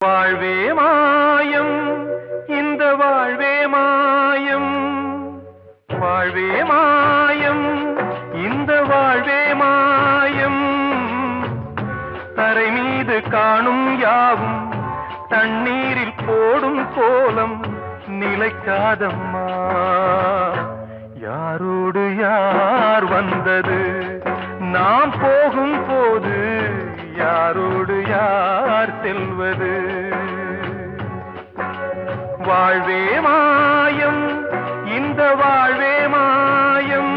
வாழ்வே மாயம், இந்த வாழ்வே மாயம், வாழ்வே மாயம், இந்த வாழ்வே மாயம். தரை மீது காணும் யாவும் தண்ணீரில் போடும் கோலம் நிலைக்காதம்மா. யாரோடு யார் வந்தது நாம் போகும் போது, யாரோடு யார் செல்வது? வாழ்வே மாயம், இந்த வாழ்வே மாயம்.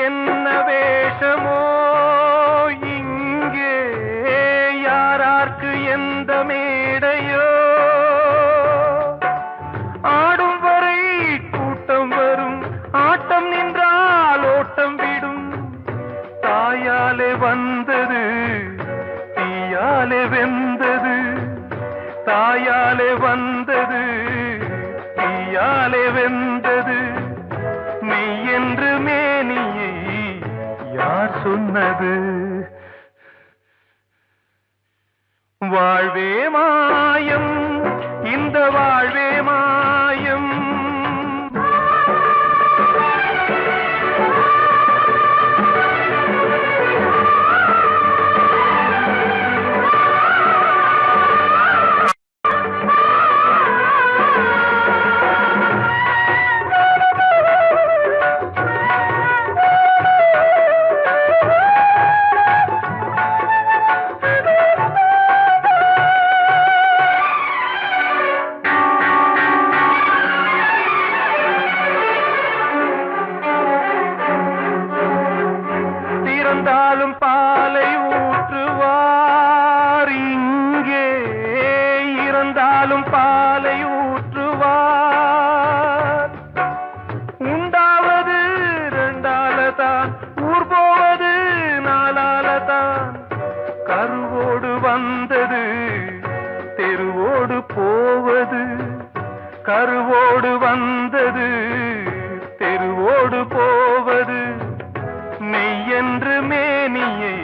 என்ன வேஷமோ இங்கே, யாரார்க்கு எந்த மேடையோ, ஆடும் வரை கூட்டம் வரும், ஆட்டம் நின்றால் ஓட்டம் விடும். தாயாலே வந்தது தீயாலே வெந்தது, தாயாலே வந்தது தீயாலே வெந்தது. மெய் என்று மேனியை யார் சொன்னது? வாழ்வே மாயம், இந்த வாழ்வே மாயம். இறந்தாலும் பாலை ஊற்றுவார் இங்கே, இறந்தாலும் பாலை ஊற்றுவார். உண்டாவது ரெண்டாலதான், ஊர் போவது நாலாலதான். கருவோடு வந்தது தெருவோடு போவது, கருவோடு வந்தது தெருவோடு போவது. மெய் என்று மேனியை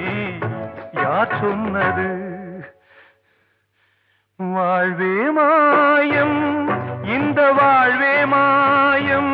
யார் சொன்னது? வாழ்வே மாயம், இந்த வாழ்வே மாயம்.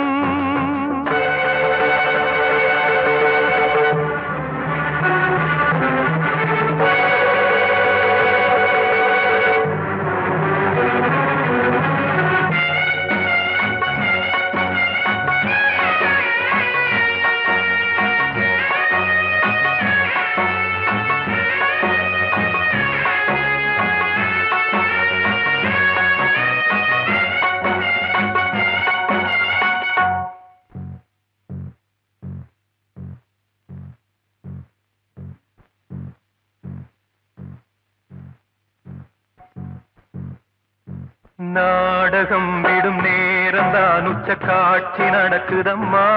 நாடகம் விடும் நேரம்தான் உச்ச காட்சி நடக்குதம்மா.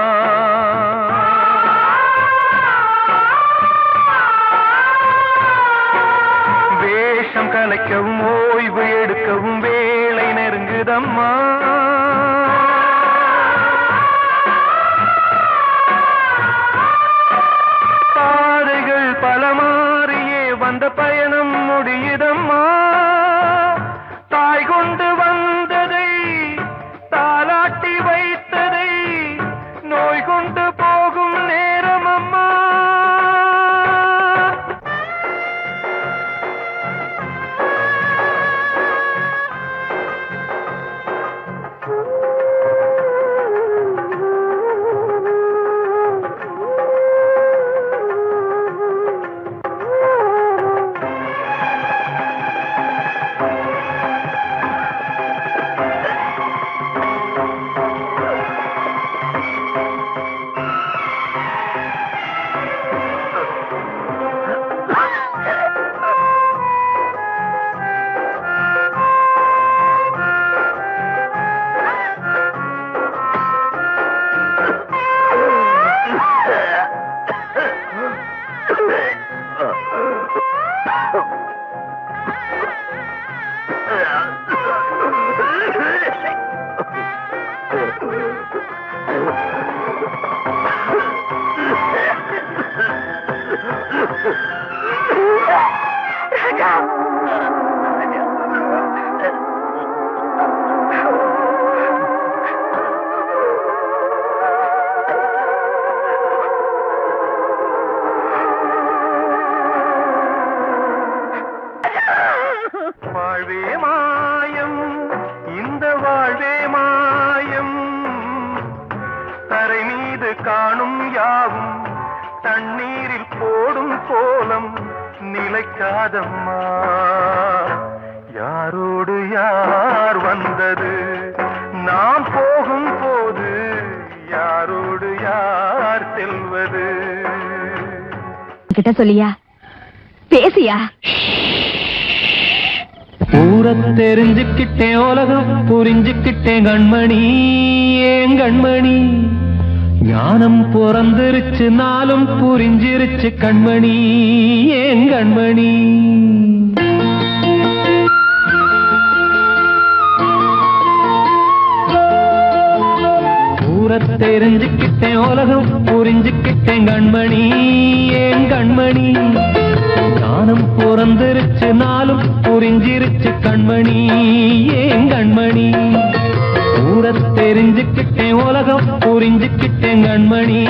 வேஷம் கலைக்கவும் ஓய்வு எடுக்கவும் வேளை நெருங்குதம்மா. பாதைகள் பல மாறியே வந்த பயணம் முடியுதம்மா. தாய் கொண்டு வந்ததை தாலாட்டி வைத்ததை நோய் கொண்டு போகும் நேரம் அம்மா. நிலைக்காதம்மா. யாரோடு யார் வந்தது நாம் போகும் போது, யாரோடு யார் செல்வது? கிட்ட சொல்லியா பேசியா? ஊர தெரிஞ்சுக்கிட்டேன், உலகம் புரிஞ்சுக்கிட்டேன் கண்மணி, ஏன் கண்மணி. ஞானம் பிறந்திருச்சு, நாளும் புரிஞ்சிருச்சு கண்மணி, ஏன் கண்மணி. ஊர தெரிஞ்சுக்கிட்டேன், உலகம் புரிஞ்சுக்கிட்டேன் கண்மணி, ஏன் கண்மணி. ஞானம் பிறந்திருச்சு, நாளும் புரிஞ்சிருச்சு கண்மணி, ஏன் கண்மணி. ஊர தெரிஞ்சுக்கிட்டேன், உலகம் புரிஞ்சுக்கிட்டேன் கண்மணி,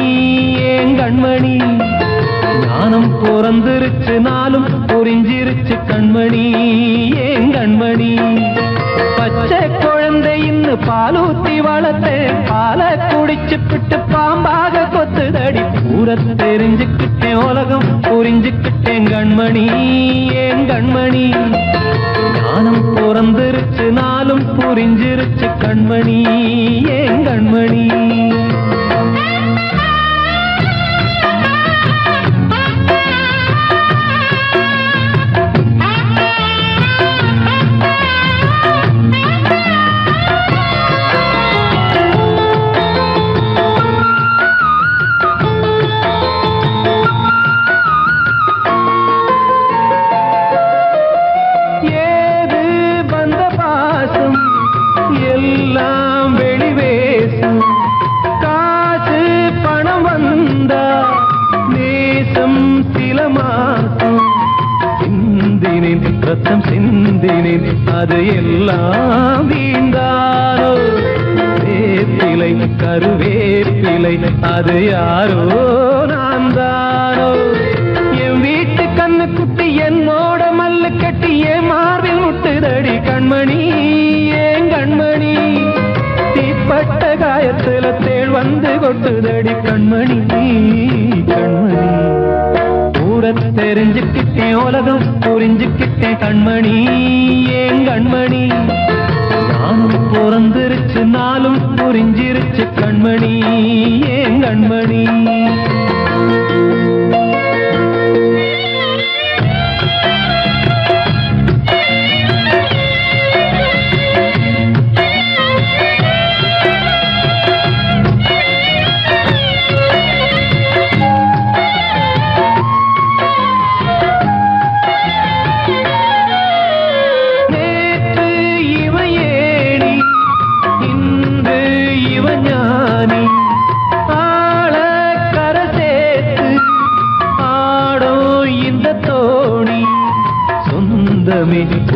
ஏன் கண்மணி. ஞானம் பிறந்திருச்சு, நாளும் புரிஞ்சிருச்சு கண்மணி, ஏன் கண்மணி. பச்சை குழந்தை இன்னும் பாலூத்தி வளர்த்தேன், பாலை குடிச்சு பிட்டு பாம்பாக கொத்துதடி. ஊர தெரிஞ்சுக்கிட்டேன், உலகம் புரிஞ்சுக்கிட்டேன் கண்மணி, ஏன் கண்மணி. ஞானம் பிறந்திருச்சு, நாளும் புரிஞ்சிருச்சு கண்மணி, ஏன் கண்மணி. ரத்தம் சிந்தினேன், அது எல்லாம் வீண்டாரோ. வேப்பிலை கருவேப்பிலை, அது யாரோ நான் தானோ. என் வீட்டு கண்ணு குட்டி என்னோட மல்லு கட்டி என் மார்பில் முட்டுதடி கண்மணி, ஏன் கண்மணி. தீப்பட்ட காயத்துல தேள் வந்து கொட்டுதடி கண்மணி, கண்மணி. ஊர தெரிஞ்சுக்கிட்டேன், உலகம் புரிஞ்சுக்கிட்டேன் கண்மணி, ஏன் கண்மணி. ஞானம் பிறந்திருச்சு, நாளும் புரிஞ்சிருச்சு கண்மணி, ஏன் கண்மணி.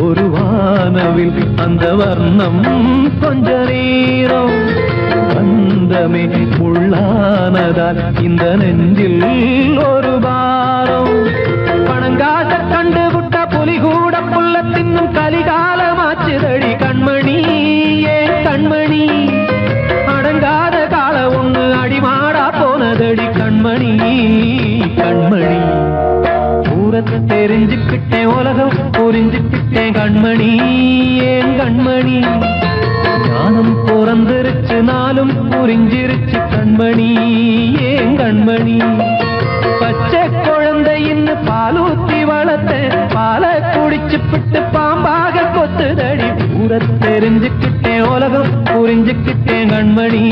ஒரு வானவில் அந்த வர்ணம் கொஞ்ச நேரம் வந்தமே உள்ளானதால் இந்த நெஞ்சில் ஒரு பாரம். பணங்காச கண்டு விட்ட புலி கூட புல்ல தின்னும் கலிகாலமாச்சுதடி கண்மணி, ஏன் கண்மணி. அடங்காத கால ஒண்ணு அடிமாடா போனதடி கண்மணி, கண்மணி. தெரிஞ்சுக்கிட்டேன், உலகம் புரிஞ்சுக்கிட்டேன் கண்மணி, ஏன் கண்மணி. ஞானம் பிறந்திருச்சு, நாளும் புரிஞ்சிருச்சு கண்மணி, ஏன் கண்மணி. பச்சை குழந்தை இன்னும் பாலூத்தி வளர்த்தேன், பாலை குடிச்சு பிட்டு பாம்பாக கொத்துதடி. ஊர தெரிஞ்சுக்கிட்டேன், உலகம் புரிஞ்சுக்கிட்டேன் கண்மணி,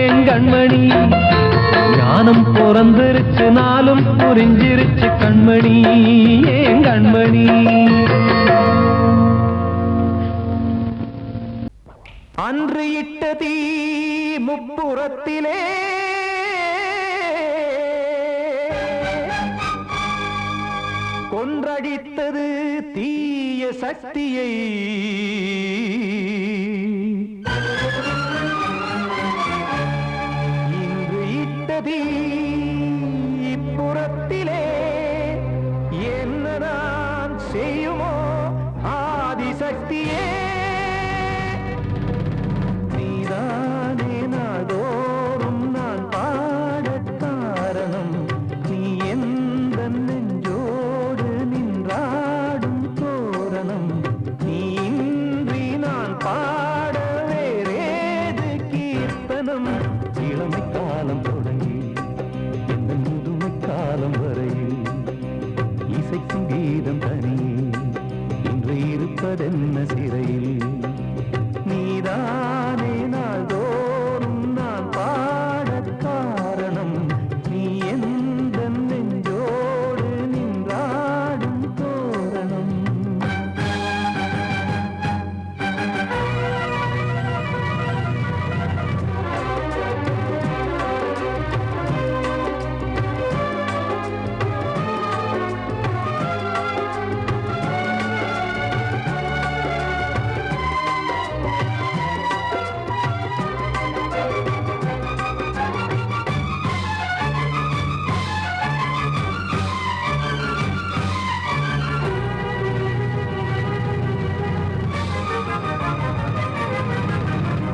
ஏன் கண்மணி. ஞானம் பிறந்திருச்சு, நாளும் புரிஞ்சிருச்சு கண்மணி, ஏன் கண்மணி. அன்று இட்ட தீ முப்புறத்திலே கொன்றடித்தது தீய சக்தியை. இப்புறத்திலே என்னதான் செய்யுமோ ஆதிசக்தியே. நீதானே நாள்தோறும் நான் பாட காரணம், நீ எந்த நெஞ்சோடு நின்ற கீதம் தனியே இன்று இருப்பதென்ன சிறையில் நீதானே நாள்தோறும் நான் பாடக் காரணம் நீ எந்த நெஞ்சோடு நின்றாடும் தோரணம்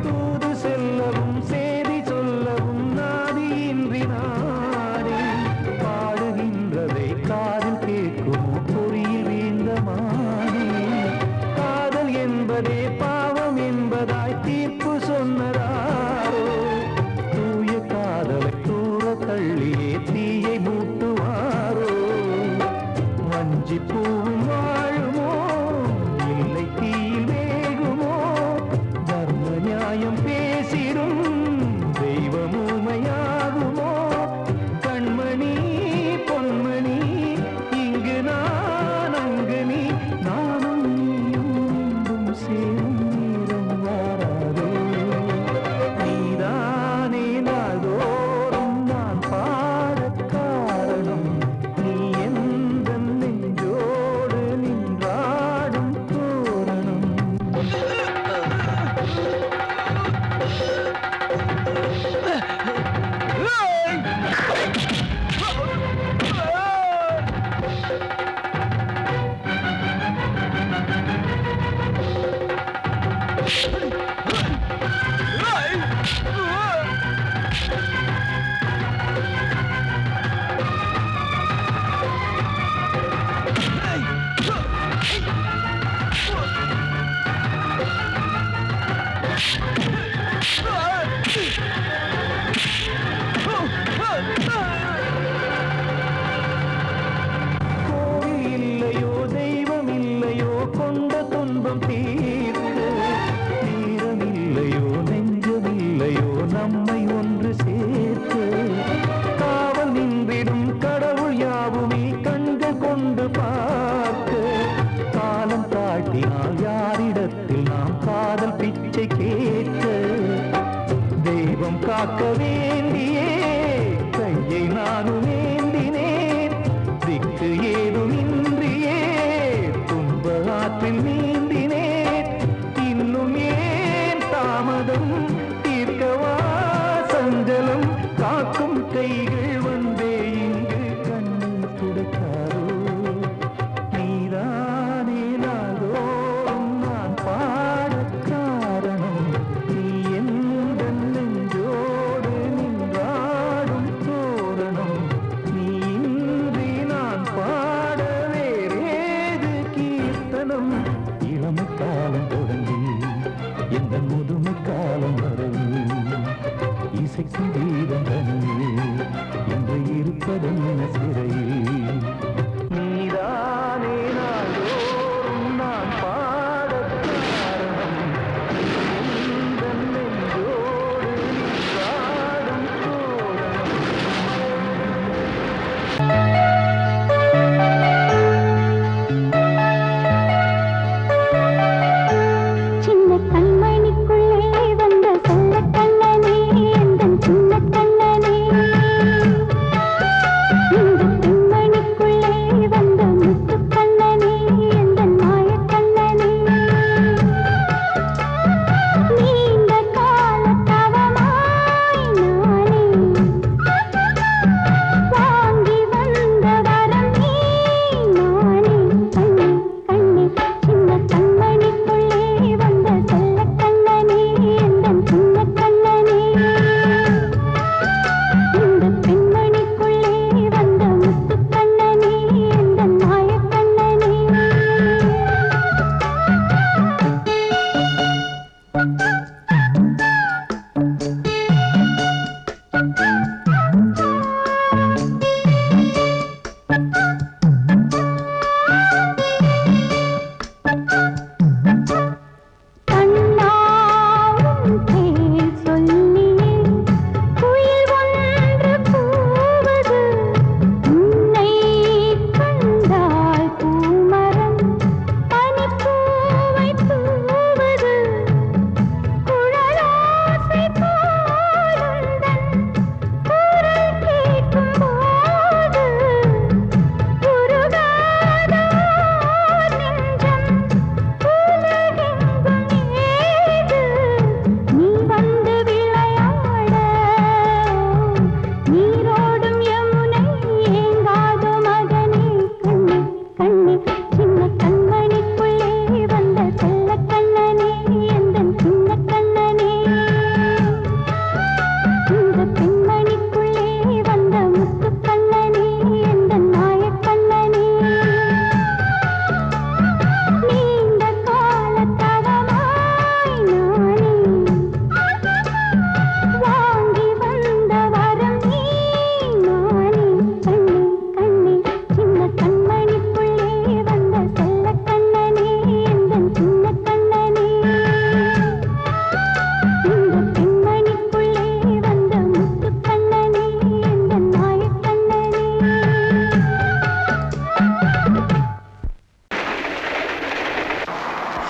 தூது செல்லவும் சேதி சொல்லவும் நாதியின்றி நாடே பாடுகின்றதை காதில் கேட்குமோ பொறியில் வீழ்ந்த மானே காதல் என்பதே பாவம் என்பதாய் தீர்ப்பு சொன்னதாரோ தூய காதலை தூர தள்ளியே தீயை மூட்டுவாரோ வஞ்சி பூவும் வாழுமோ இல்லை தீயில் வேகுமோ தர்ம நியாயம் பேசிடும் தெய்வம் ஊமையாகுமோ கண்மணி பொன்மணி இங்கு நான் அங்கு நீ நானும் நீயும் மீண்டும் சேரும் நேரம் வாராதோ நீதானே நாள்தோறும் நான் பாடக் காரணம் நீ எந்த நெஞ்சோடு நின்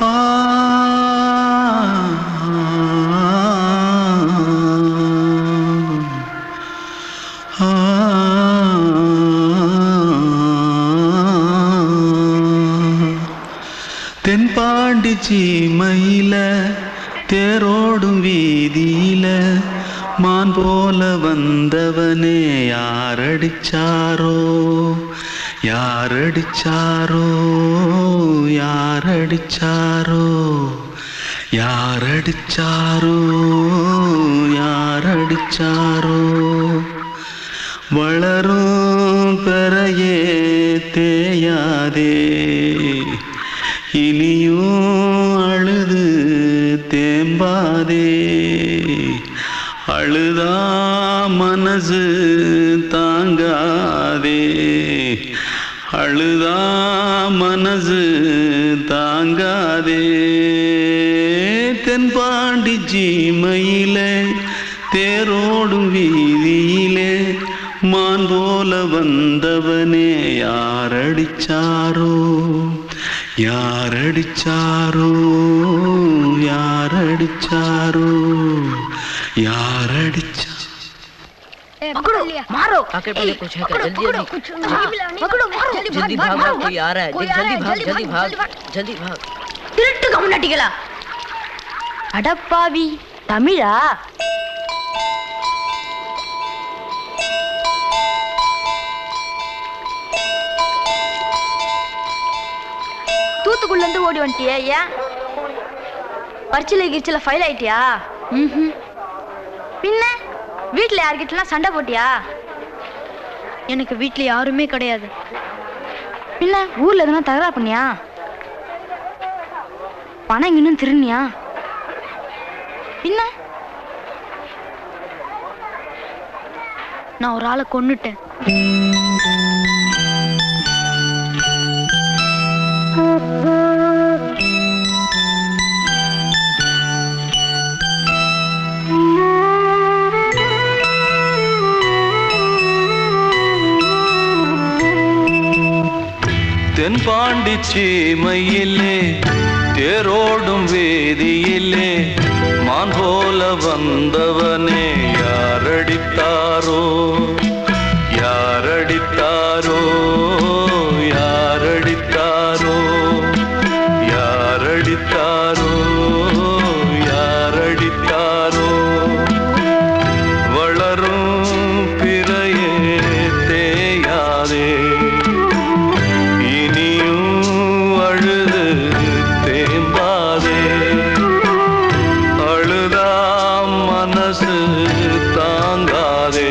ஆ தென்பாண்டி சீமையில தேரோடும் வீதியில மான் போல வந்தவனே யாரடிச்சாரோ யாரடிச்சாரோ யாரடிச்சாரோ யாரடிச்சாரோ யாரடிச்சாரோ வளரும் பெறையே தேயாதே இனியும் அழுது தேம்பாதே அழுதா மனசு தாங்காதே அழுதா மனசு தாங்காதே தென்பாண்டி சீமையிலே தேரோடும் வீதியிலே மான் போல வந்தவனே யாரடிச்சாரோ யாரடிச்சாரோ யாரடிச்சாரோ யாரடிச்சா पकड़ो मारो आके पहले कुछ है क्या जल्दी पकड़ो मारो जल्दी भाग कोई आ रहा है देख जल्दी भाग திருட்டுக்கு முன்னாடிகளா அடப்பாவி தமிழா தூத்துக்குள்ள இருந்து ஓடி வந்துட்டியா ஏன் பரிச்சையில கிரிச்சில ஃபைல் ஆயிட்டியா பின்ன வீட்டுல யார்கிட்டலாம் சண்டை போட்டியா எனக்கு வீட்டுல யாருமே கிடையாது பின்ன ஊர்ல எதுனா தகராறு பண்ணியா பணம் இன்னும் திருநியா பின்ன நான் ஒரு ஆளை கொன்னுட்டேன் தென்பாண்டி சீமையிலே தேரோடும் வேதியிலே மான் போல வந்தவனே யாரடித்தாரோ யாரடித்தாரோ யாரடித்தாரோ யாரடித்தாரோ யாரடித்தாரோ வளரும் பிறையே தேயாதே மனசு தாங்காதே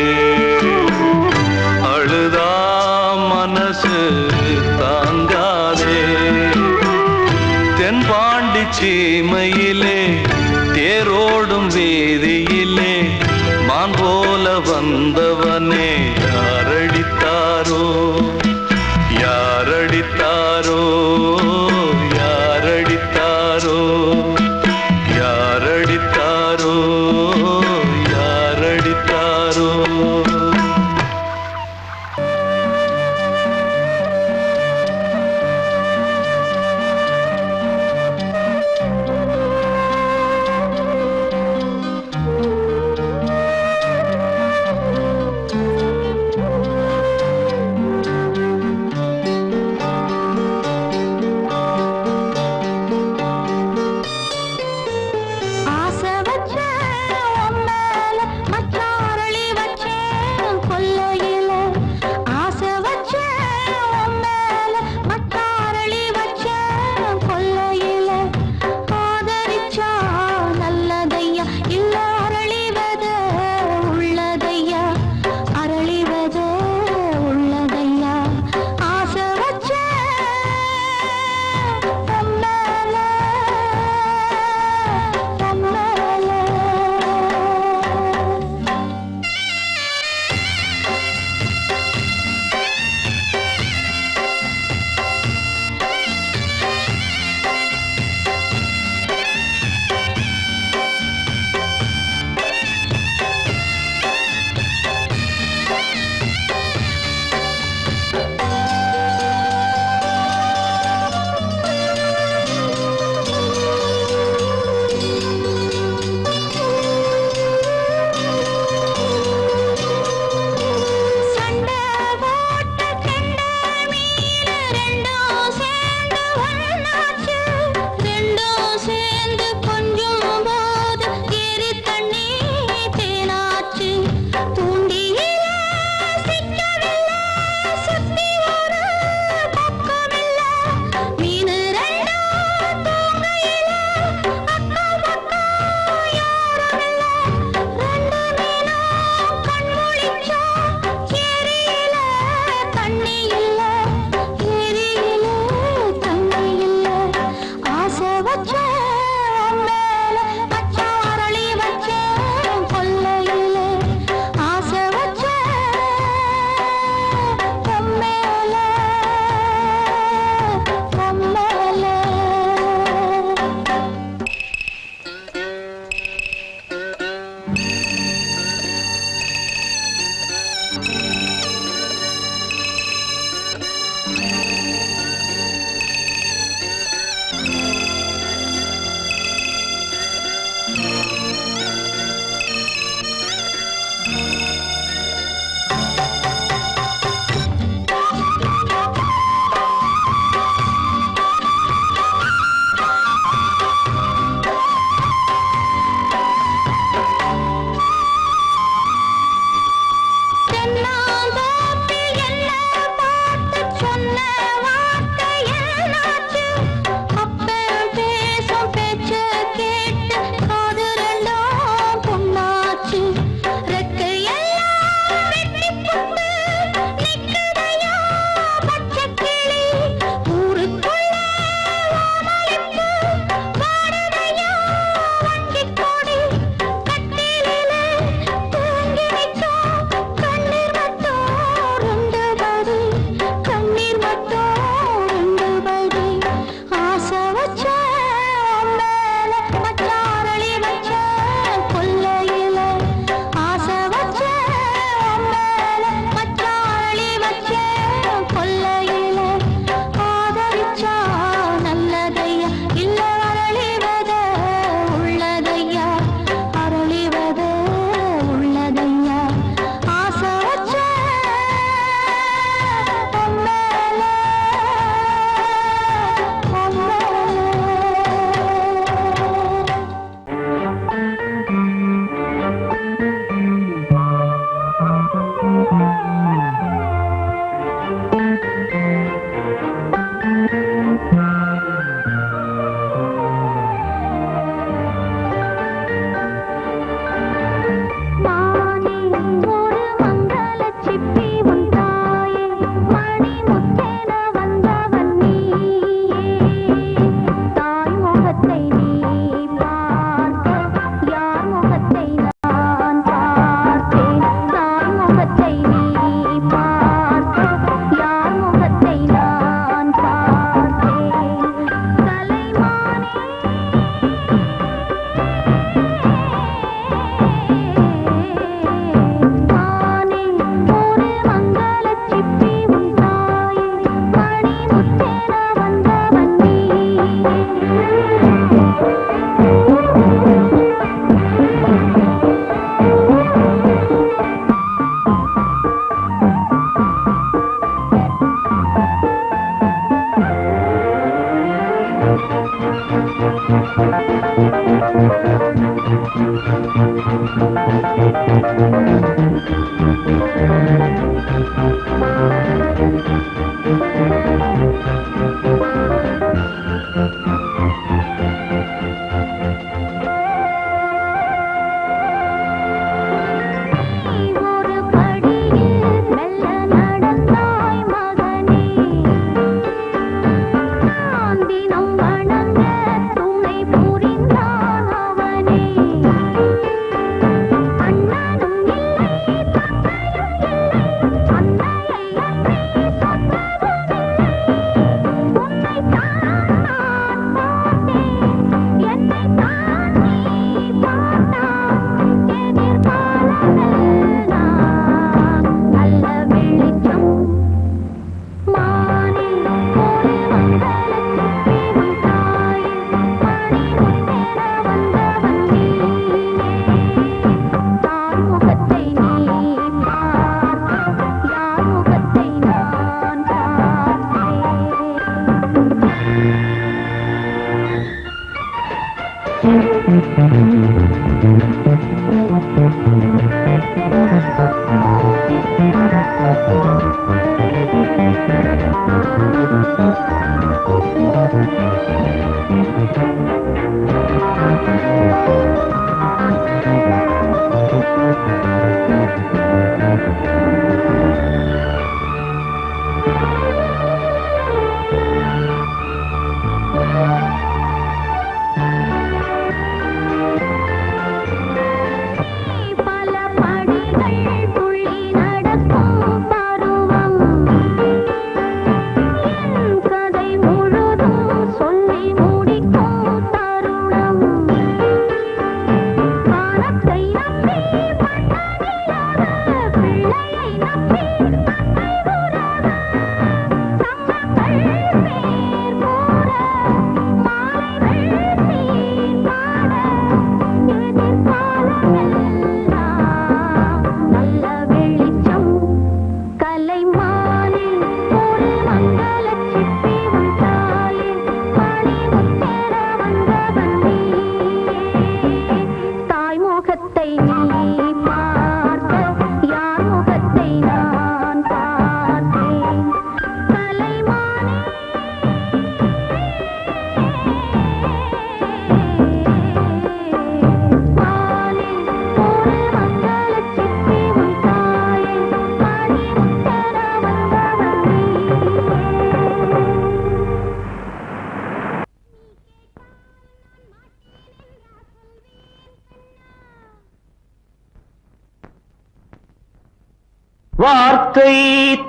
வார்த்தை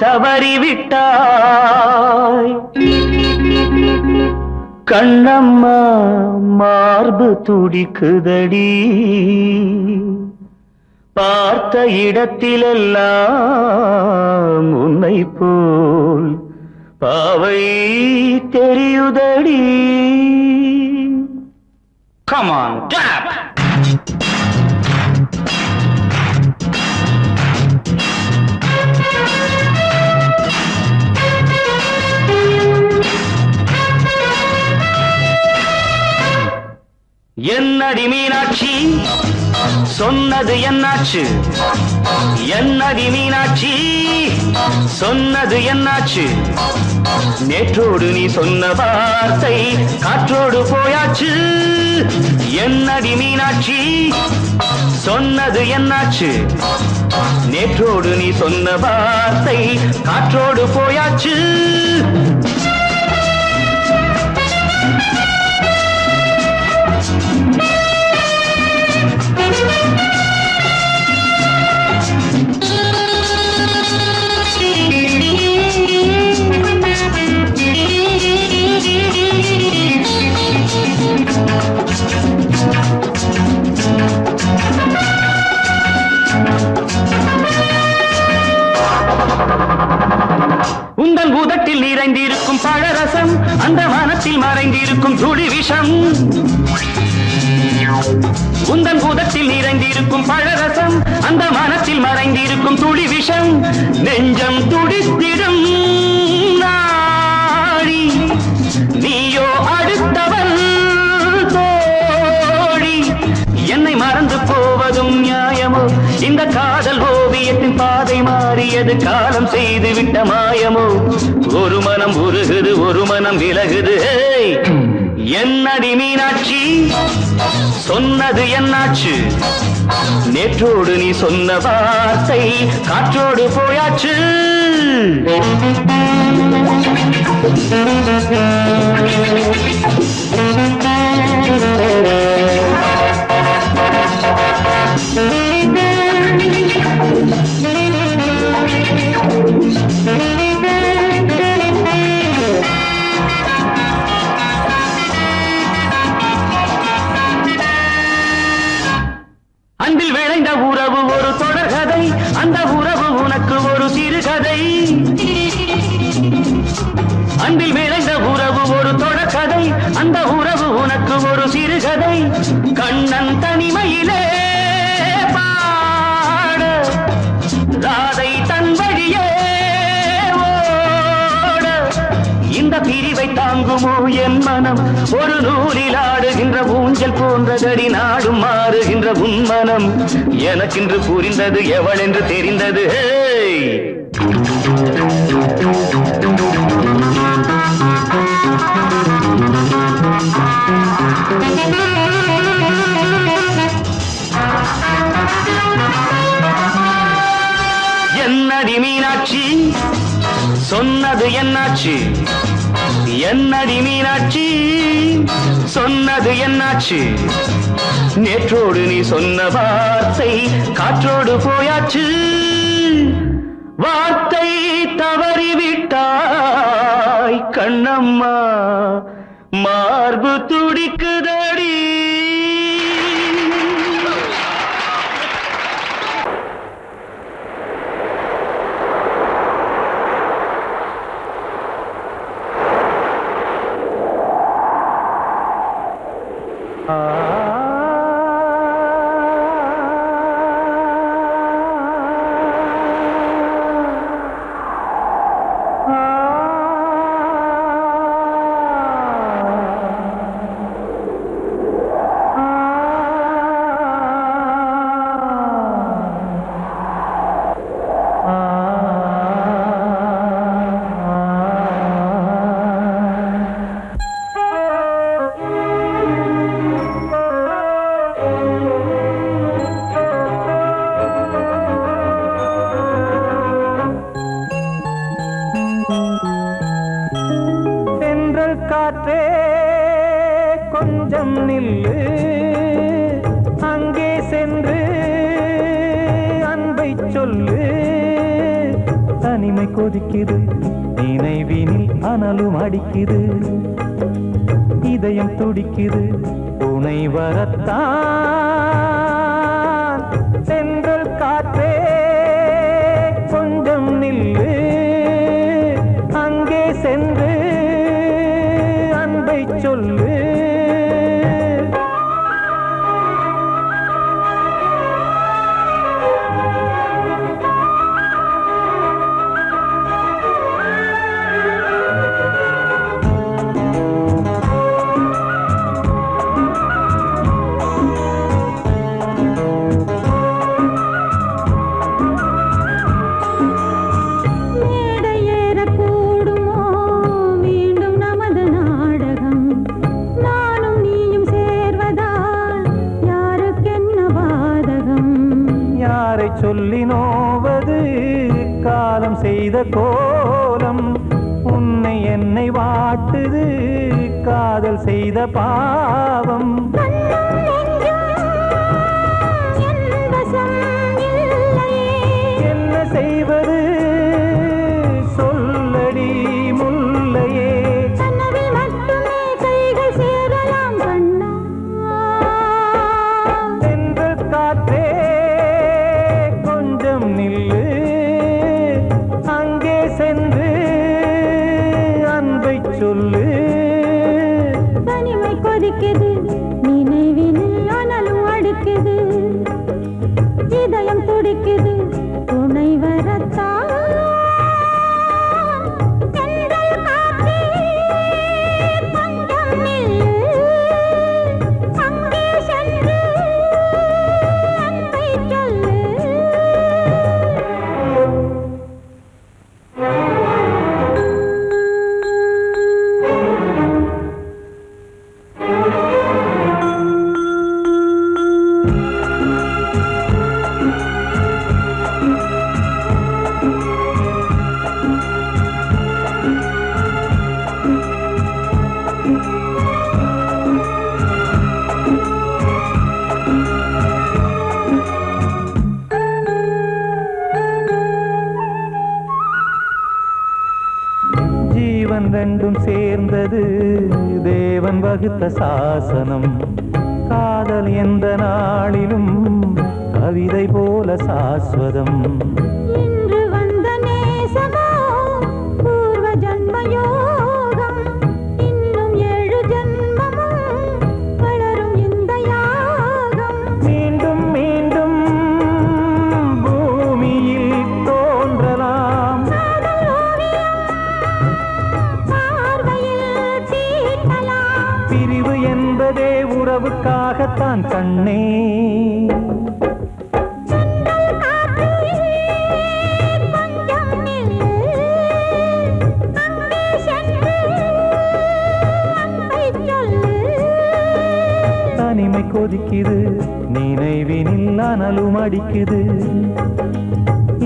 தவறிவிட்டாய் கண்ணம்மா மார்பு துடிக்குதடி பார்த்த இடத்திலெல்லாம் உன்னை போல் பாவை தெரியுதடி. Come on, clap! என்னடி மீனாட்சி சொன்னது என்னாச்சு? என்னடி மீனாட்சி சொன்னது என்னாச்சு? நேற்றோடு நீ சொன்ன வார்த்தை காற்றோடு போயாச்சு. என்னடி மீனாட்சி சொன்னது என்னாச்சு? நேற்றோடு நீ சொன்ன வார்த்தை காற்றோடு போயாச்சு. உந்தன் உதட்டில் நிறைந்திருக்கும் பழரசம் அந்த வானத்தில் மறைந்திருக்கும் துளி விஷம். உந்தன் உதட்டில் நிறைந்திருக்கும் பழரசம் அந்த வானத்தில் மறைந்திருக்கும் துளி விஷம். நெஞ்சம் துடித்திடும் நாடி நீயோ அடுத்தவன் ஏது காலம் செய்து விட்ட மாயமோ ஒரு மனம் உருகுது ஒரு மனம் விலகுது ஏய், என்னடி மீனாட்சி சொன்னது என்னாச்சு நேற்றோடு நீ சொன்ன வார்த்தை காற்றோடு போயாச்சு அன்பில் விளைந்த உறவு ஒரு தொடர்கதை அந்த உறவு உனக்கு ஒரு சிறுகதை அன்பில் விளைந்த உறவு ஒரு தொடர்கதை அந்த உறவு உனக்கு ஒரு சிறுகதை கண்ணன் தனிமையிலே பாட ராதை தன் வழியே ஓட இந்த பிரிவை தாங்குமோ என் மனம் ஒரு நூலில் ஆடுகின்ற ஊஞ்சல் போன்றதடி நாடும் மாறுகின்ற உன்மனம் எனக்கென்று புரிந்தது எவள் என்று தெரிந்தது ஹேய்! என்னடி மீனாட்சி சொன்னது என்னாச்சு என்னடி மீனாட்சி சொன்னது என்னாச்சு நேற்றோடு நீ சொன்ன வார்த்தை காற்றோடு போயாச்சு வார்த்தை தவறிவிட்டாய் கண்ணம்மா மார்பு துடிக்குதடி காற்றே கொஞ்சம் நில்லு அங்கே சென்று அன்பை சொல்லு தனிமை கொதிக்குது நினைவினில் அனலும் அடிக்குது இதயம் துடிக்குது துணை வரத்தான் சென்றல் காற்றே கொஞ்சம் நில்லு அங்கே சென்று சொல்லு சொல்லி நோவது காலம் செய்த கோலம் உன்னை என்னை வாட்டுது காதல் செய்த பாவம் என்ன செய்வது சொல்லடி முல்லையே காற்றே நில்லு அங்கே சென்று அன்பை சொல்லு தனிமை கொதிக்குது நினைவினில் அனலும் அடிக்குது இதயம் துடிக்குது துணை வரத்தான் தேவன் வகுத்த சாசனம். காதல் எந்த நாளிலும் கவிதை போல சாஸ்வதம். இன்று வந்த நேசமோ பூர்வ ஜன்ம யோகம். இன்னும் 7 ஜன்மமும் வளரும் இந்த யாகம். மீண்டும் மீண்டும் பூமியில் தோன்றலாம். காதல் ஓவியம் பார்வையில் தீட்டலாம். பிரிவு என்பதே உறவுக்காகத்தான் கண்ணே. செந்தல் காற்றிலே கொஞ்சம் நில்லு. அங்கே சென்று அன்பை சொல்லு. தனிமை கொதிக்குது, நினைவினில் அனலும் அடிக்குது.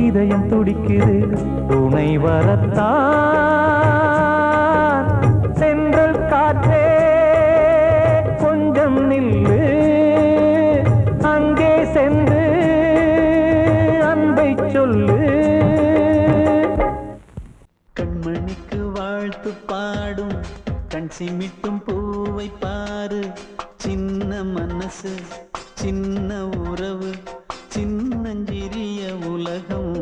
இதயம் துடிக்குது, துணை வரத்தான். சென்றல் காற்றே கொஞ்சம் நில்லு. அங்கே சென்று அன்பை சொல்லு. கண்மணிக்கு வாழ்த்து பாடும் கண் சிமிட்டும் பூவை பாரு. சின்ன மனசு சின்ன உறவு சின்னஞ்சிறிய உலகம்.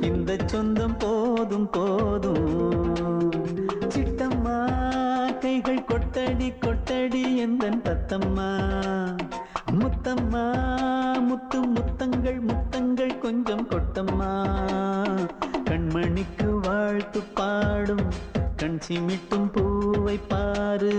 இந்த சொந்தம் போதும் போதும். சிட்டம்மா கைகள் கொட்டடி கொட்டடி எந்தன் தத்தம்மா. முத்தம்மா முத்து முத்தங்கள் முத்தங்கள் கொஞ்சம் கொட்டம்மா. கண்மணிக்கு வாழ்த்து பாடும் கண் சிமிட்டும் பூவை பாரு.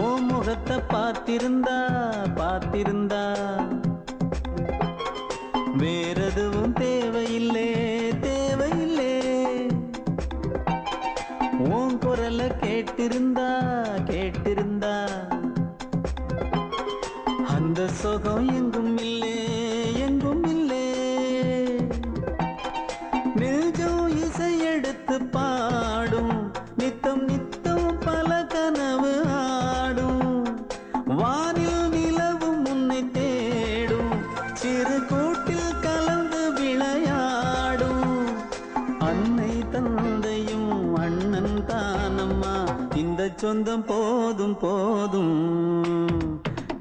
ஓ முகத்தை பார்த்திருந்தா பார்த்திருந்தா வேறெதுவும் தேவையில்லை தேவையில்லை. உன் குரலை கேட்டிருந்தா கேட்டிருந்தா அந்த சுகம் எங்கும் இல்லை எங்கும் இல்லை. நெஞ்சம் இசை எடுத்து பாடும் நித்தம் நித்தம் பல கனவு ஆடும். வானில் நிலவும் உன்னை தேடும் சிறு கூட்டில் கலந்து விளையாடும். அன்னை தந்தையும் அண்ணன் தானம்மா. இந்த சொந்தம் போதும் போதும்.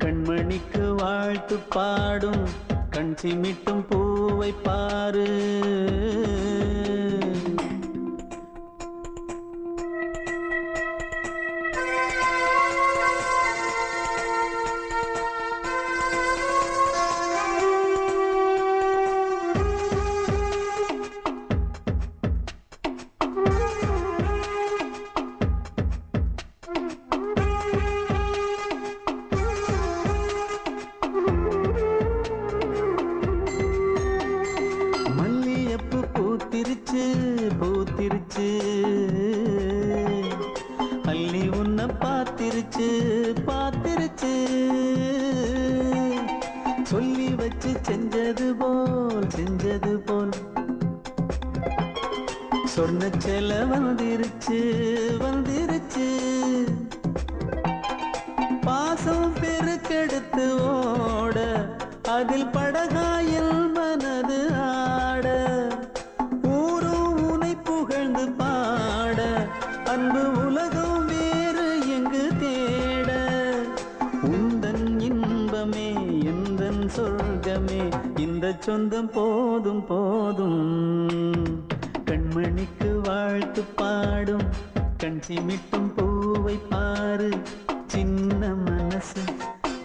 கண்மணிக்கு வாழ்த்து பாடும் கண் சிமிட்டும் பூவை பாரு. மல்லியப்பு பூத்திருச்சு பூத்திருச்சு. அள்ளி உன்னை பார்த்திருச்சு பார்த்திருச்சு. சொல்லி வச்சு செஞ்சது போல் சொன்ன செல வந்துருச்சு வந்துருச்சு. பாசம் பெருக்கெடுத்து ஓட அதில் படகாயில் மனது ஆட. ஊரும் உனை புகழ்ந்து பாட அன்பு உலகம் வேறு எங்கு தேட. உந்தன் இன்பமே எந்தன் சொர்க்கமே இந்த சொந்தம் போதும் போதும். கண்மணிக்கு வாழ்த்து பாடும் கண் சிமிட்டும் பூவை பாரு. சின்ன மனசு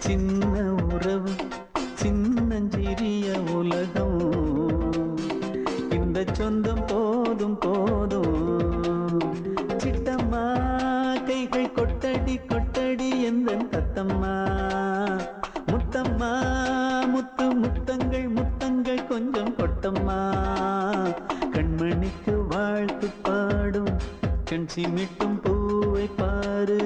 சின்ன உறவு சின்னஞ்சிறிய உலகம். இந்த சொந்தம் போதும் போதும். சிட்டம்மா கைகள் கொட்டடி கொட்டடி எந்தன் தத்தம்மா. முத்தம்மா முத்து முத்தங்கள் முத்தங்கள் கொஞ்சம் கொட்டம்மா. கண்மணிக்கு வாழ்த்து பாடும் கண் சிமிட்டும் பூவை பாரு.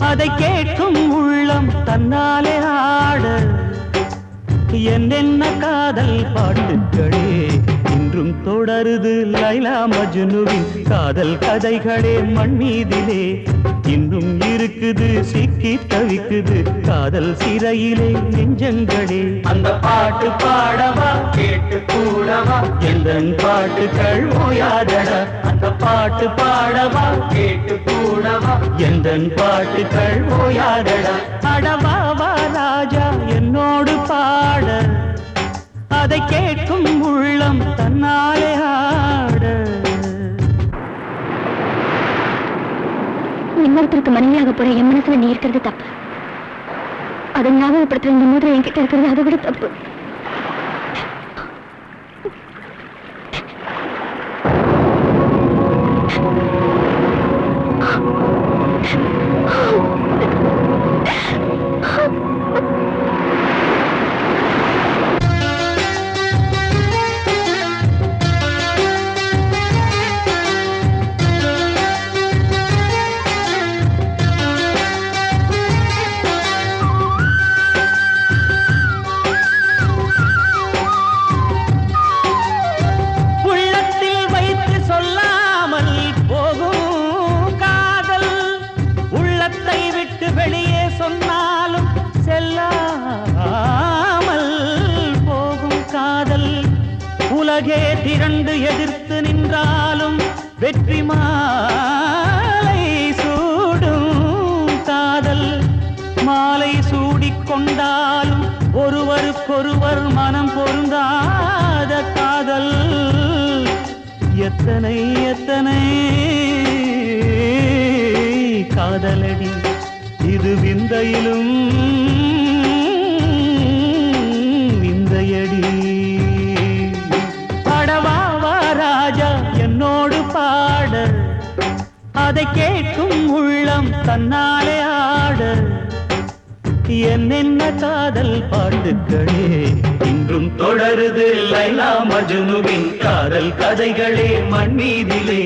அதை கேட்கும் உள்ளம் தன்னாலே ஆட என்னென்ன காதல் பாட்டுக்களே இன்றும் தொடருது லைலா மஜ்னுவின் காதல் கதைகளே மண் மீதிலே இன்னும் இருக்குது சிக்கி தவிக்குது காதல் சிறையிலே நெஞ்சங்களே அந்த பாட்டு பாடவா கேட்டு கூடவா எந்தன் பாட்டுகள் ஓயாதடா அந்த பாட்டு பாடவா கேட்டு கூடவா எந்தன் பாட்டுகள் ஓயாதடா அடவாவா ராஜா என்னோடு பாட அதை கேட்கும் உள்ளம் தன்னாலே ஆட இன்னொருத்தருக்கு மனைவியாக போற என் மனசுல நீ இருக்கிறது தப்பு. அதை ஞாபகப்படுத்துற இந்த மூதிரை என்கிட்ட இருக்கிறது அதை விட தப்பு. வெளியே சொன்னாலும் செல்லாமல் போகும் காதல் உலகே திரண்டு எதிர்த்து நின்றாலும் வெற்றி மாலை சூடும் காதல் மாலை சூடிக்கொண்டாலும் ஒருவருக்கொருவர் மனம் பொருந்தாத காதல் எத்தனை எத்தனை காதலடி இது விந்தையிலும் விந்தையடி பாடவாவா ராஜா என்னோடு பாட அதை கேட்கும் உள்ளம் தன்னாலே ஆட என்னென்ன காதல் பாட்டுக்களே இன்றும் தொடருது லைலா மஜ்னுவின் காதல் கதைகளே மண் மீதிலே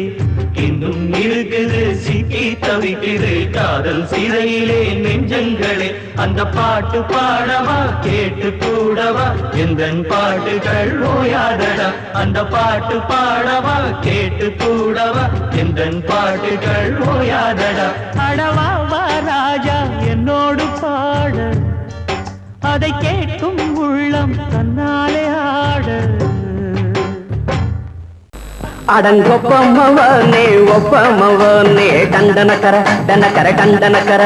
இன்னும் இருக்குது சிக்கி தவிக்குது காதல் சிறையிலே நெஞ்சங்களே அந்த பாட்டு பாடவா கேட்டு கூடவா எந்தன் பாட்டுகள் ஓயாதடா அந்த பாட்டு பாடவா கேட்டு கூடவா எந்தன் பாட்டுகள் ஓயாதடா அடவாவா ராஜா என்னோடு பாட அதை கேட்கும் உள்ளம் தன்னாலே ஆட அடங்கொப்பமவனே ஒப்பமவனே டண்டனக்கர டனக்கர டண்டனக்கர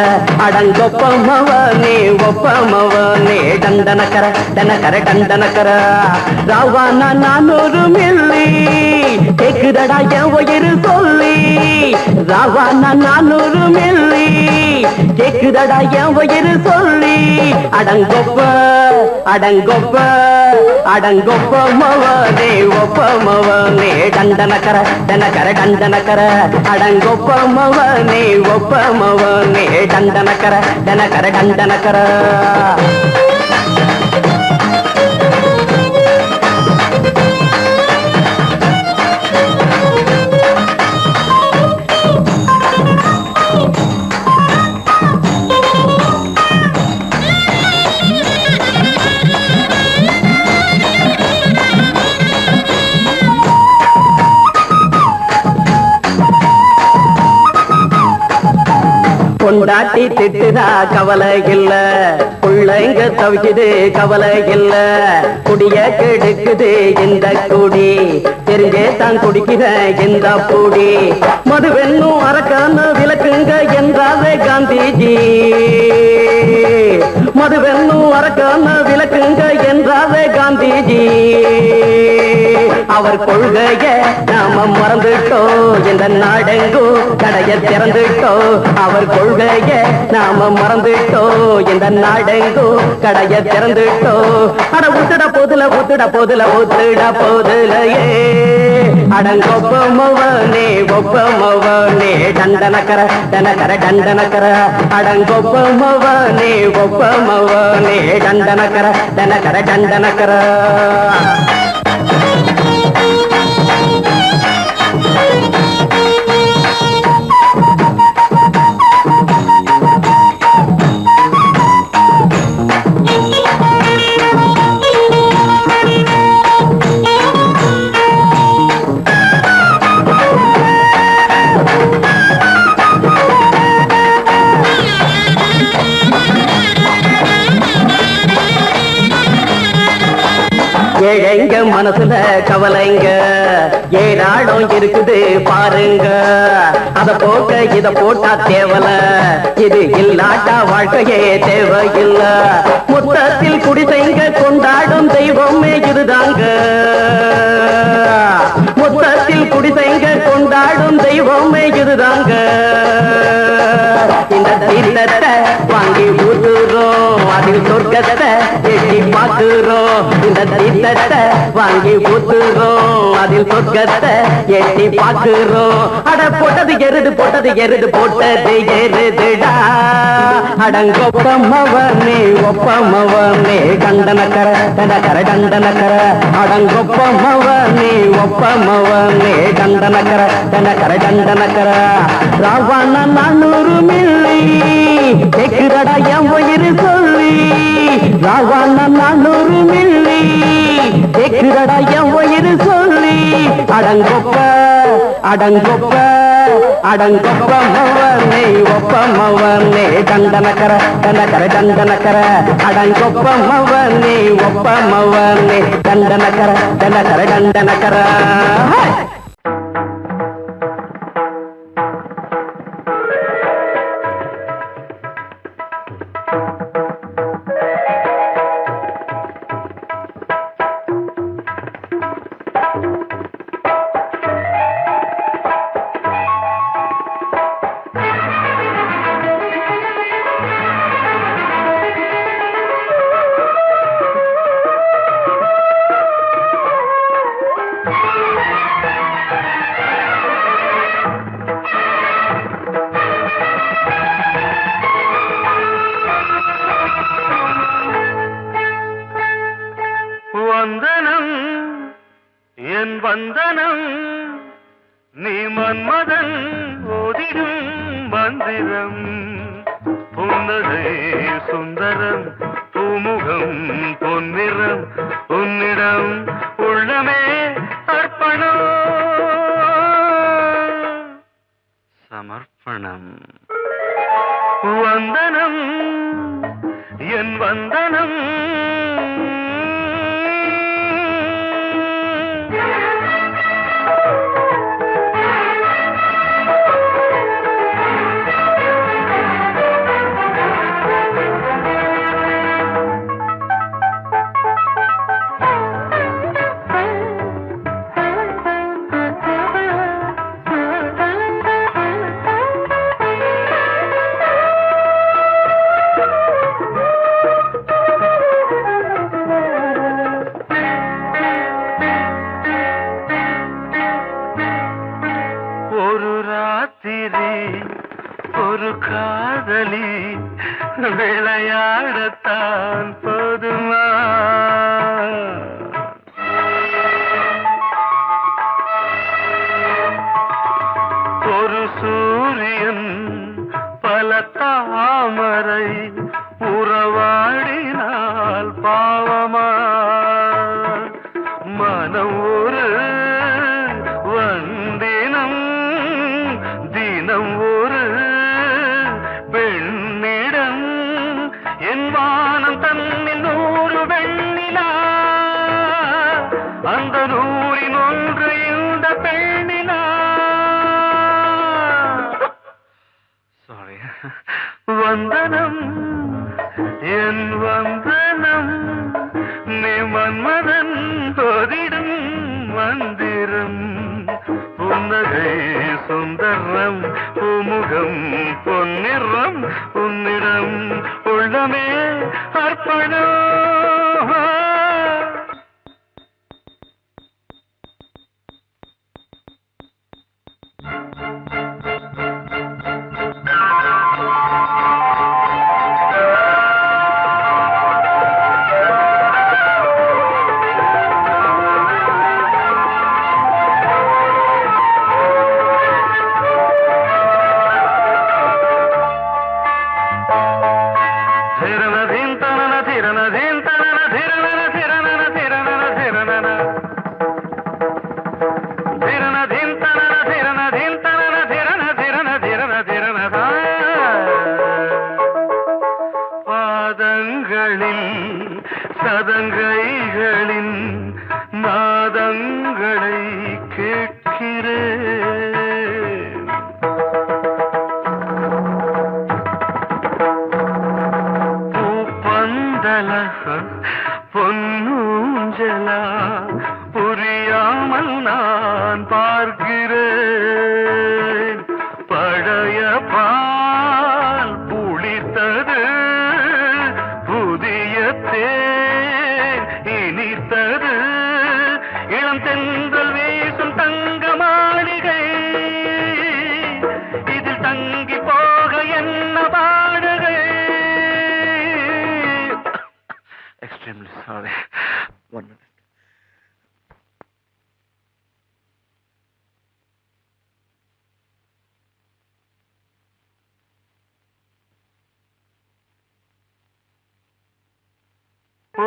அடங்கொப்பமவனே ஒப்பமவனே டண்டனக்கர டனக்கர டண்டனக்கர ராவான 400 மில்லி கேக்குதடா என் உயிர் சொல்லி ராவான 400 மில்லி கேக்குதடா என் உயிர் சொல்லி அடங்கொப்ப அடங்கொப்ப அடங்கொப்பமவனே ஒப்பமவனே டண்டனக்கர டனக்கர டண்டனக்கர அடங்கொப்பமவனே ஒப்பமவனே டண்டனக்கர டனக்கர டண்டனக்கர பொண்டாட்டி திட்டுதா கவலை இல்ல பிள்ளைங்க தவிக்குது கவலை இல்ல குடிய கெடுக்குது இந்த குடி தெரிஞ்சே தான் குடிக்கிற இந்த பூடி மதுவென்னும் அரக்கான விளக்குங்க என்றாலே காந்திஜி மதுவென்னும் அரக்கான விளக்குங்க என்றாலே காந்திஜி அவர் கொள்கைய நாம மறந்துட்டோம் இந்த நாடெங்கோ கடைய திறந்துட்டோம் அவர் கொள்கைய நாம மறந்துட்டோம் இந்த நாடெங்கோ கடைய திறந்துட்டோம் அட ஊத்துட போதுல ஊத்துட போதுல ஊத்துட போதுலையே அடங்கொப்பமவனே ஒப்பமவனே டண்டனக்கர டனக்கர டண்டனக்கர அடங்கொப்பமவனே ஒப்பமவனே டண்டனக்கர டனக்கர டண்டனக்கர ஏழைங்க மனசுல கவலைங்க ஏராளம் இருக்குது பாருங்க. அத போட்ட இத போட்டா தேவல, இது இல்லாட்டா வாழ்க்கையே தேவையில்ல. மொத்தத்தில் குடிசைங்க கொண்டாடும் தெய்வமே இதுதாங்க. மொத்தத்தில் குடிசைங்க கொண்டாடும் தெய்வமே இதுதாங்க. இந்த தீர்த்தத்தை வாங்கி ஊத்துறோம், அதில் சொர்க்கத்தை எட்டி பார்க்கிறோம். இந்த தீர்த்தத்தை வாங்கி ஊத்துறோம், அதில் சொர்க்கத்தை எட்டி பார்க்கிறோம். அட போட்டது எருது போட்டது எருது போட்டது எருதுடா. அடங்கொப்பமவனே ஒப்பமவனே கண்டனக்கர கண்டனக்கர கண்டனக்கர. அடங்கொப்பமவனே ஒப்பமவனே கண்டனக்கர கண்டனக்கர கண்டனக்கர. ராவண 400 மில்லி கேக்குறடா என் உயிர் சொல்லி. ராவண 400 மில்லி கேக்குறடா என் உயிர் சொல்லி. அடங்கொப்ப அடங்கொப்ப அடங்கொப்பமவனே ஒப்பமவனே கண்டனக்கர கண்டனக்கர கண்டனக்கர. அடங்கொப்பமவனே ஒப்பமவனே கண்டனக்கர கண்டனக்கர கண்டனக்கர. வந்தனம் என் வந்தனம் நீ மன்மதன் ஓதிடும் மந்திரம். புன்னகை சுந்தரம் பூமுகம் பொன்னிறம் உன்னிடம் உள்ளமே அர்ப்பணம் சமர்ப்பணம். வந்தனம் என் வந்தனம் ஒரு காதலி விளையாடத்தான் போதுமா. ஒரு சூரியன் பல தாமரை உறவாடினால் பாவமா. மனம் ஒரு வந்தினம் தினம் ஒரு பெண்ணிடம். என் வானம் தன்னில் 100 வெண்ணிலா, அந்த 100இன் ஒன்று இந்த பெண்ணிலா. சாரி. வந்தனம் என் வந்தனம் நீ மன்மதன் போதிடும் மந்திரம். புன்னகை சுந்தரம் பூமுகம் பொன்னிறம் உன்னிடம் உள்ளமே அர்ப்பணம். கைகளின் நாதங்களை கேட்கிறேன். பூப்பந்தல பொன்னூஞ்சலா புரியாமல் நான் பார்க்கிறேன். பழைய பால் புளித்தது, புதிய தேன் இனித்தது, இளம் தென்றல் வீசும் தங்க மாளிகை, இதில் தங்கி போக என்ன பாடுகை. Extremely sorry. 1 minute.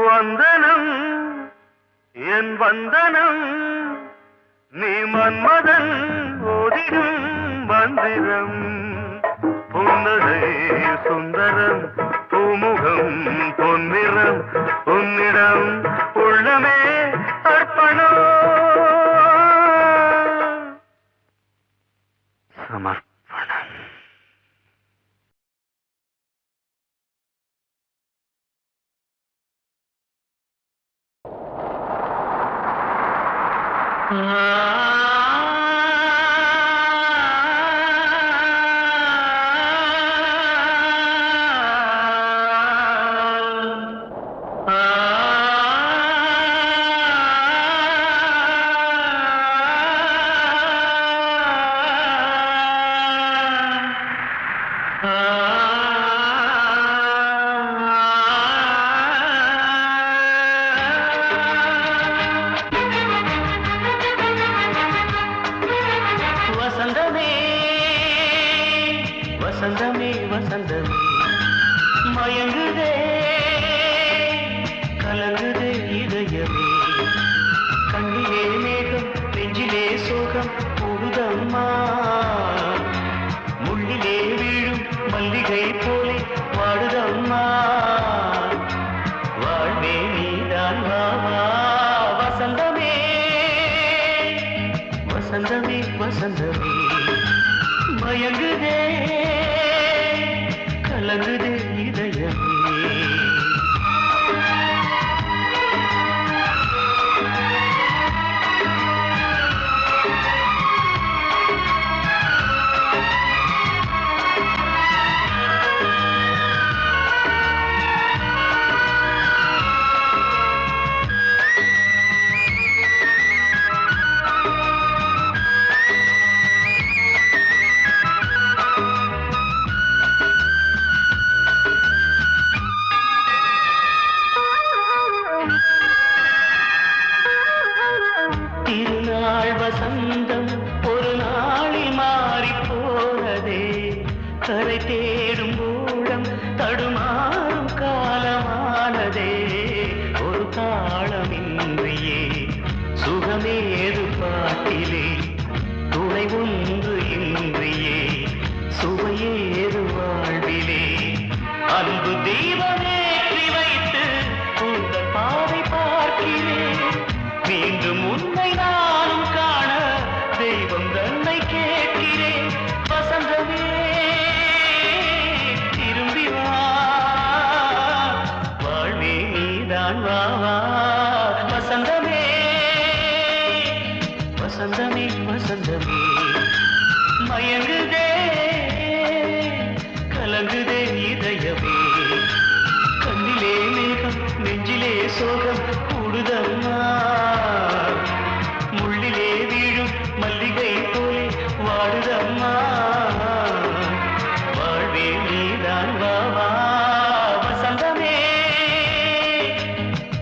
வந்தனம் என் வந்தனம், நீ மன்மதன் ஓதிடும் மந்திரம். புன்னகை சுந்தரம், பூமுகம் பொன்னிறம், உன்னிடம் உள்ளமே அர்ப்பணம். சமர்ப்பணம். வசந்தமே வசந்தமே வசந்தமே, மயங்குதே கலங்குதே இதயமே. கண்ணிலே மேகம் நெஞ்சிலே சோகம் கூடுதம்மா, முள்ளிலே வீழும் மல்லிகை போலே வாடுதம்மா. வாழ்வே நீதான் வாவா. வசந்தமே வசந்தமே வசந்தமே, மயங்குதே கலங்குதே இதயமே. திருநாள் வசந்தம் ஒரு நாளில் மாறி போனதே, கரை தேடும் ஊழம் தடுமாறும் காலமானதே. ஒரு தாளமின்றியே சுகமேது பாட்டிலே, துணை ஒன்று இன்றியே சுவையேது வாழ்விலே. அன்பு தீபமேற்றி வைத்து உங்கள் பாதை பார்க்கிறேன், மீண்டும் உன்னை நானும் காண தெய்வம் தன்னை கேட்கிறேன். வசந்தமே திரும்பி வா, வாழ்வே நீதான் வா வா. வசந்தமே வசந்தமே வசந்தமே, மயங்குதே கலங்குதே இதயமே. கண்ணிலே மேகம் நெஞ்சிலே சோகம் கூடுதம்மா, முள்ளிலே வீழும் மல்லிகை போலே வாடுதம்மா. வாழ்வே நீதான் வா வா. வசந்தமே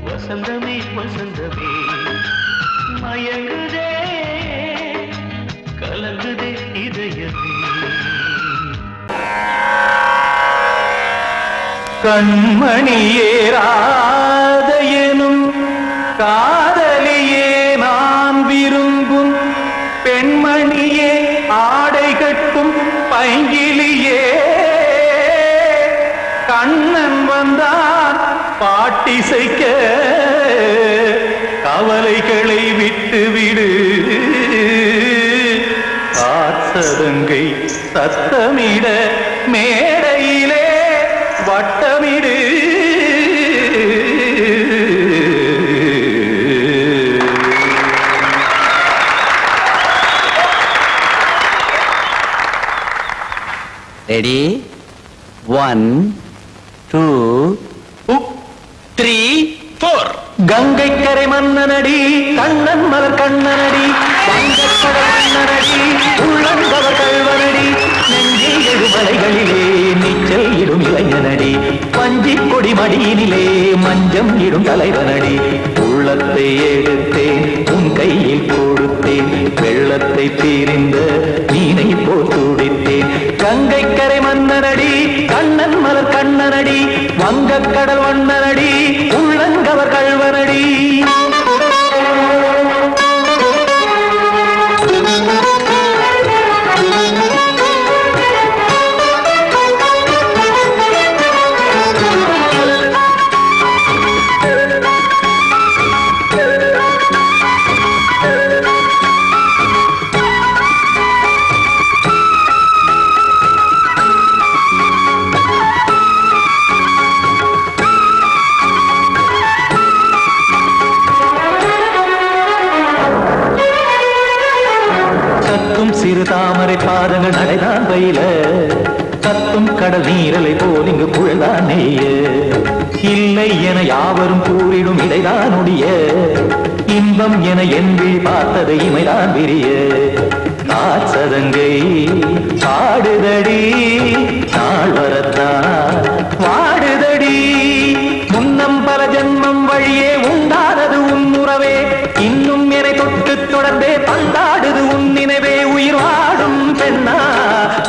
வசந்தமே வசந்தமே, மயங்குதே கலங்குதே இதயமே. கண்மணியேராத எனும் காதலியே நான் விரும்பும் பெண்மணியே, ஆடை கட்டும் பைங்கிலியே. கண்ணன் வந்தான் பாட்டிசைக்க கவலைகளை விட்டு விடு காசதங்கை சத்தமிட மேடையிலே வட்டமிடு ரெடி 1 2 3 4 கங்கை கரை மன்னனடி கண்ணன் மலர் கண்ணனடி வங்கக்கடல் மன்னனடி உள்ளங்கவர் கல்வனடி நெஞ்சில் எழுமலைகளிலே நீச்சல் இடும் இளைஞனடி வஞ்சிக் கொடி மடியினிலே மஞ்சம் இடும் தலைவனடி உள்ளத்தை எடுத்தேன் உன் கையில் கொடுத்தேன் வெள்ளத்தை தீரிந்த மீனை போல் துடித்தேன் கங்கை கரை மன்னனடி கண்ணன் மலர் கண்ணனடி வங்கக்கடல் வண்ணனடி உள்ளங்கவர் கல்வனடி சிறு தாமரை பாதங்கள் நடைதான் பயில கத்தும் கடல் நீரலை போல் இங்கு புழல்தான் நெய்ய இல்லை என யாவரும் கூறிடும் இடைதான் ஒடிய இன்பம் என என் விழி பார்த்தது இமைதான் விரிய காசதங்கை பாடுதடி நாள் வரத்தான் வாடுதடி முன்னம் பல ஜென்மம் வழியே உண்டானது உன் உறவே இன்னும் என்னை தொட்டு தொடர்ந்தே பந்தாடுது உன் நினைவே உயிர் வாடும் பெண்ணா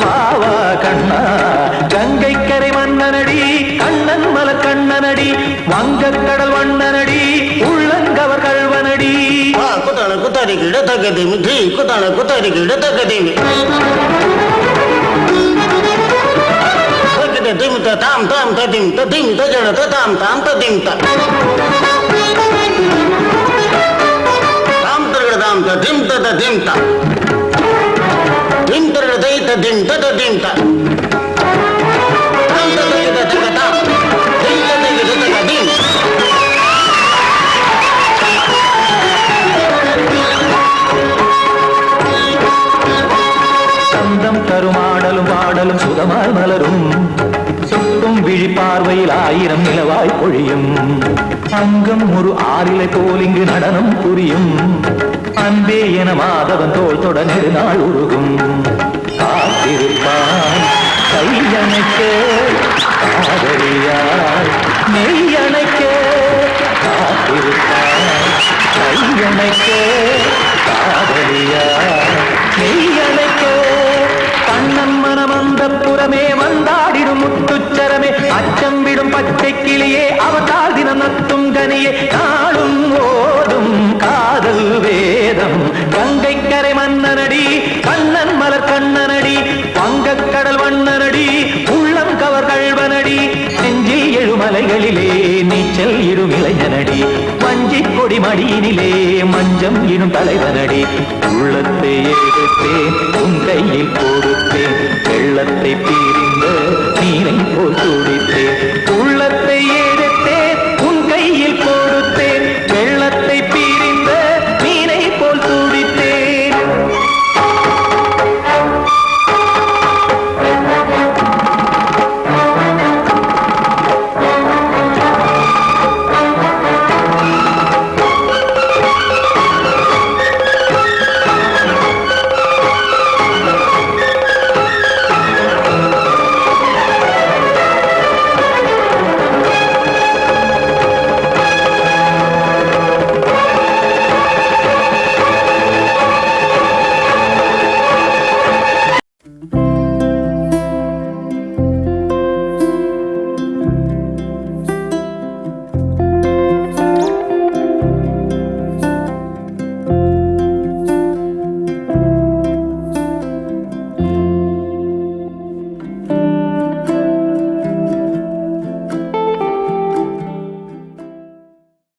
வாவா கண்ணா கங்கை கரை மன்னனடி கண்ணன் மலர் கண்ணனடி வங்கக்கடல் வண்ணனடி உள்ளங்கவர் கல்வனடி குத்தான குத்தாரி கிட தகதிமி தி குத்தான குத்தாரி கிட தகதிமி தகதி திம் தாம் தாம் ததிம் ததிம் தஜட தாம் தாம் ததிம் தாம் தாம் ததிம் ததிம் தாம் திம் தரதை ததிம் ததிம் தாம் தாம் ததிம் ததிம் தாம் திம் ததிம் ததிம் சந்தம் கருமாடலும் பாடலும் சுகமாய் மலரும் சுட்டும் விழி பார்வையில் ஆயிரம் நிலவாய் பொழியும் அங்கம் ஒரு ஆறிலை போல் இங்கு நடனம் புரியும் அன்பே என மாதவன் தோல் தொட நெடுநாள் உருகும் காத்திருப்பான் கையணைக்க காதலியார் மெய்யணைக்க காத்திருப்பான் கையணைக்க காதலியார் மெய்யணைக்க கண்ணன் மனமந்த புறமே வந்தாடிடும் முத்துச்சரமே அச்சம் விடும் பச்சை கிளியே அவதால் தினம் நத்தும் கனியே நாளும் ஓடும் காதல் வேதம் கங்கை கரை மன்னனடி கண்ணன் மலர் கண்ணனடி வங்கக்கடல் வண்ணனடி உள்ளம் கவர் கல்வனடி நெஞ்சில் எழுமலைகளிலே நீச்சல் இடும் இளைஞனடி வஞ்சிக் கொடி மடியினிலே மஞ்சம் இடும் தலைவனடி உள்ளத்தை எடுத்தேன் உன் கையில் கொடுத்தேன் வெள்ளத்தை தீரிந்த நீரை போல் துடித்தேன் உள்ளத்தை